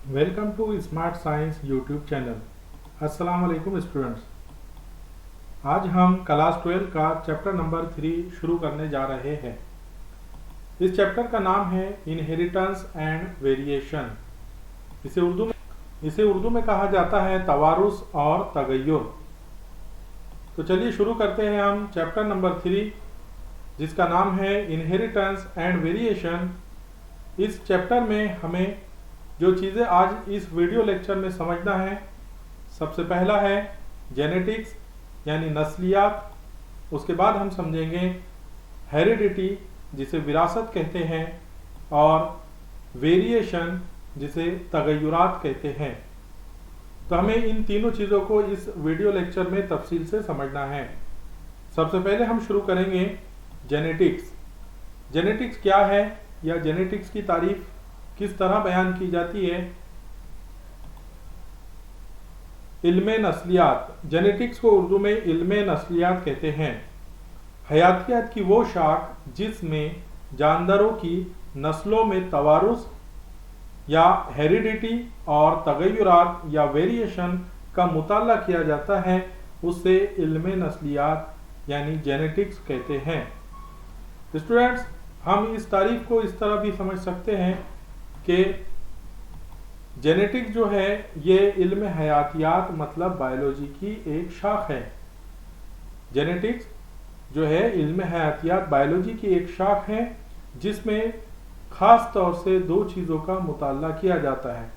Welcome to smart science YouTube channel. अस्सलाम वालेकुम students. आज हम क्लास 12 का चैप्टर नंबर 3 शुरू करने जा रहे हैं। इस चैप्टर का नाम है इनहेरिटेंस एंड वेरिएशन। इसे उर्दू में कहा जाता है तवारुस और तगय्युर। तो चलिए शुरू करते हैं हम चैप्टर नंबर 3 जिसका नाम है इनहेरिटेंस एंड वेरिएशन। इस चैप्टर में हमें जो चीज़ें आज इस वीडियो लेक्चर में समझना है, सबसे पहला है जेनेटिक्स यानी नस्लियात। उसके बाद हम समझेंगे हेरिडिटी जिसे विरासत कहते हैं, और वेरिएशन जिसे तगय्युरात कहते हैं। तो हमें इन तीनों चीज़ों को इस वीडियो लेक्चर में तफसील से समझना है। सबसे पहले हम शुरू करेंगे जेनेटिक्स। जेनेटिक्स क्या है या जेनेटिक्स की तारीफ किस तरह बयान की जाती है। इल्मे नस्लियात, जेनेटिक्स को उर्दू में इल्मे नस्लियात कहते हैं। हयातियात की वो शाख जिसमें जानदारों की नस्लों में तवारुस या हेरिडिटी और तगय्युरात या वेरिएशन का मुताला किया जाता है, उसे इल्मे नस्लियात यानी जेनेटिक्स कहते हैं। स्टूडेंट्स, हम इस तारीफ को इस तरह भी समझ सकते हैं कि जेनेटिक्स जो है ये इल्म हयातियात मतलब बायोलॉजी की एक शाख है। जेनेटिक्स जो है इल्म हयातियात बायोलॉजी की एक शाख है जिसमें खास तौर से दो चीज़ों का मुताला किया जाता है।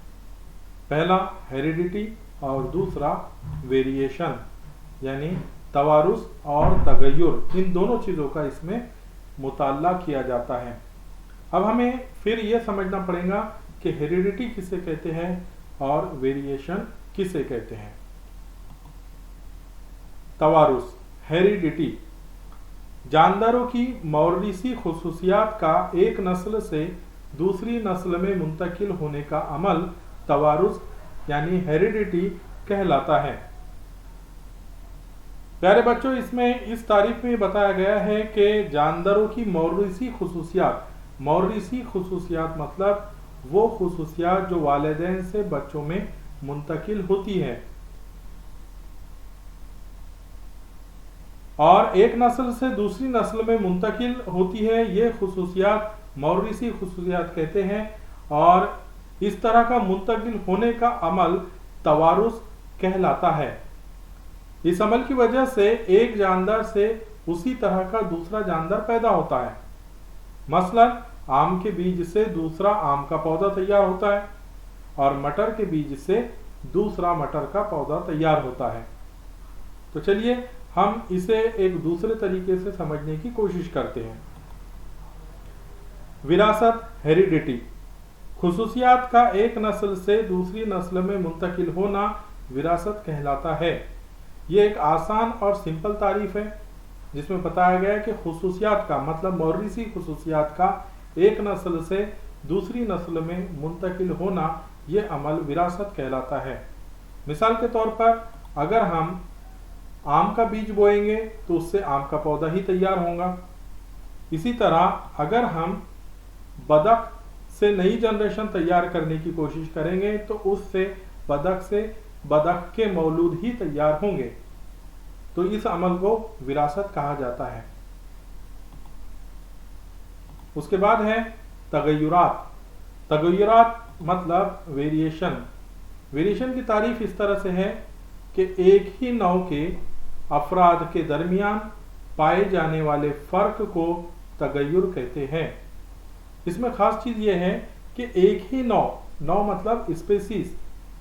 पहला हेरिडिटी और दूसरा वेरिएशन यानी तवारुस और तगय्युर। इन दोनों चीज़ों का इसमें मुताला किया जाता है। अब हमें फिर यह समझना पड़ेगा कि हेरिडिटी किसे कहते हैं और वेरिएशन किसे कहते हैं। तवारुस, हेरिडिटी, जानदारों की मौरिसी खुसूसियात का एक नस्ल से दूसरी नस्ल में मुंतकिल होने का अमल तवारुस यानी हेरिडिटी कहलाता है। प्यारे बच्चों, इसमें इस तारीफ में बताया गया है कि जानदारों की मौरिसी खुसूसियात, मौरिसी खुसूसियात मतलब वो खुसूसियात जो वालिदैन से बच्चों में मुंतकिल होती है, और एक नस्ल से दूसरी नस्ल में मुंतकिल होती है। ये खुसूसियात मौरिसी खुसूसियात कहते हैं, और इस तरह का मुंतकिल होने का अमल तवारुस कहलाता है। इस अमल की वजह से एक जानदार से उसी तरह का दूसरा जानदार पैदा होता है। मसलन आम के बीज से दूसरा आम का पौधा तैयार होता है, और मटर के बीज से दूसरा मटर का पौधा तैयार होता है। तो चलिए हम इसे एक दूसरे तरीके से समझने की कोशिश करते हैं। विरासत, हेरिडिटी, खुसूसियात का एक नस्ल से दूसरी नस्ल में मुंतकिल होना विरासत कहलाता है। ये एक आसान और सिंपल तारीफ है जिसमें बताया गया है कि खुसूसियात का मतलब मौरिसी खुसूसियात का एक नस्ल से दूसरी नस्ल में मुंतकिल होना, यह अमल विरासत कहलाता है। मिसाल के तौर पर अगर हम आम का बीज बोएंगे तो उससे आम का पौधा ही तैयार होगा। इसी तरह अगर हम बदक से नई जनरेशन तैयार करने की कोशिश करेंगे तो उससे बदक के मौलूद ही तैयार होंगे। तो इस अमल को विरासत कहा जाता है। उसके बाद है तगय्युरात। तगय्युरात मतलब वेरिएशन। वेरिएशन की तारीफ इस तरह से है कि एक ही नौ के अफराद के दरमियान पाए जाने वाले फर्क को तगय्युर कहते हैं। इसमें खास चीज यह है कि एक ही नौ मतलब स्पेसीज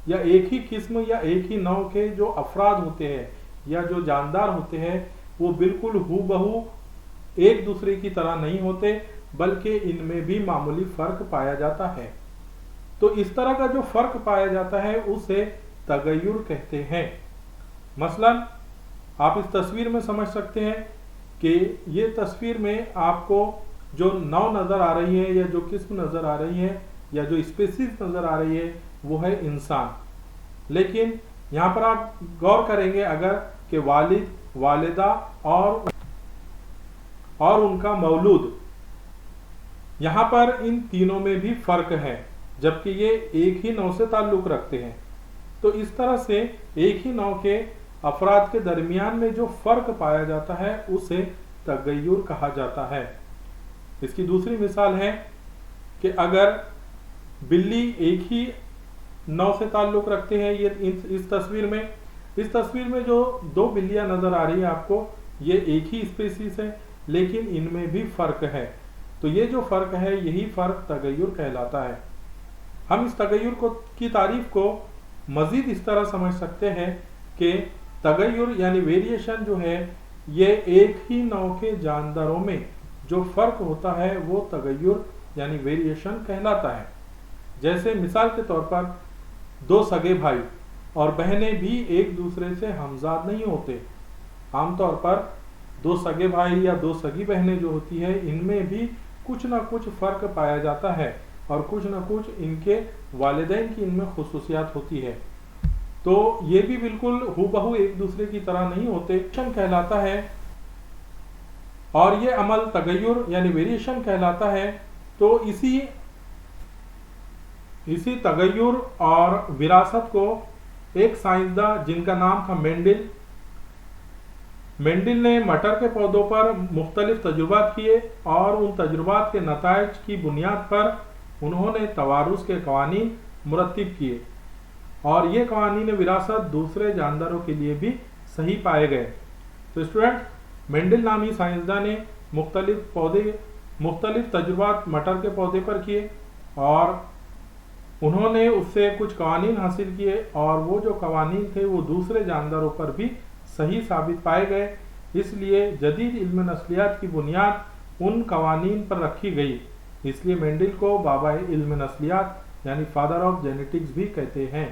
या एक ही किस्म या एक ही नौ के जो अफराद होते हैं या जो जानदार होते हैं वो बिल्कुल हूबहू एक दूसरे की तरह नहीं होते, बल्कि इनमें भी मामूली फर्क पाया जाता है। तो इस तरह का जो फर्क पाया जाता है उसे तगय्युर कहते हैं। मसलन आप इस तस्वीर में समझ सकते हैं कि ये तस्वीर में आपको जो नौ नजर आ रही है या जो किस्म नजर आ रही है या जो स्पेसीज नजर आ रही है वो है इंसान। लेकिन यहाँ पर आप गौर करेंगे अगर कि वालिद, वालिदा और उनका मौलूद, यहाँ पर इन तीनों में भी फर्क है। जबकि ये एक ही नौ से ताल्लुक रखते हैं। तो इस तरह से एक ही नौ के अफराद के दरमियान में जो फर्क पाया जाता है उसे तगय्युर कहा जाता है। इसकी दूसरी मिसाल है कि अगर बिल्ली एक ही नौ से ताल्लुक रखते हैं, ये इस तस्वीर में जो दो बिल्लियां नजर आ रही है आपको, ये एक ही स्पीसीज है लेकिन इनमें भी फर्क है। तो ये जो फर्क है यही फर्क तगय्युर कहलाता है। हम इस तगय्युर की तारीफ को मजीद इस तरह समझ सकते हैं कि तगय्युर यानी वेरिएशन जो है ये एक ही नौ के जानदारों में जो फर्क होता है वो तगय्युर यानी वेरिएशन कहलाता है। जैसे मिसाल के तौर पर दो सगे भाई और बहनें भी एक दूसरे से हमजाद नहीं होते। आमतौर पर दो सगे भाई या दो सगी बहनें जो होती है इनमें भी कुछ ना कुछ फर्क पाया जाता है और कुछ ना कुछ इनके वालिदैन की इनमें खुसूसियात होती है। तो ये भी बिल्कुल हूबहू एक दूसरे की तरह नहीं होते, कहलाता है। और ये अमल तगय्युर यानी वेरिएशन कहलाता है। तो इसी तगय्युर और विरासत को एक साइंसदान जिनका नाम था मेंडिल ने मटर के पौधों पर मुख्तलिफ तजुर्बात किए और उन तजुर्बात के नताइज की बुनियाद पर उन्होंने तवारुस के कवानीन मुरत्तिब किए और ये कवानीन विरासत दूसरे जानदारों के लिए भी सही पाए गए। तो स्टूडेंट, मेंडिल नामी साइंसदान ने मुख्तलिफ तजुर्बात मटर के पौधे पर किए और उन्होंने उससे कुछ कवानीन हासिल किए और वो जो कवानीन थे वो दूसरे जानदारों पर भी सही साबित पाए गए। इसलिए जदीद इल्म नस्लियात की बुनियाद उन कवानीन पर रखी गई। इसलिए मेंडिल को बाबा इल्म नस्लियात यानी फादर ऑफ जेनेटिक्स भी कहते हैं।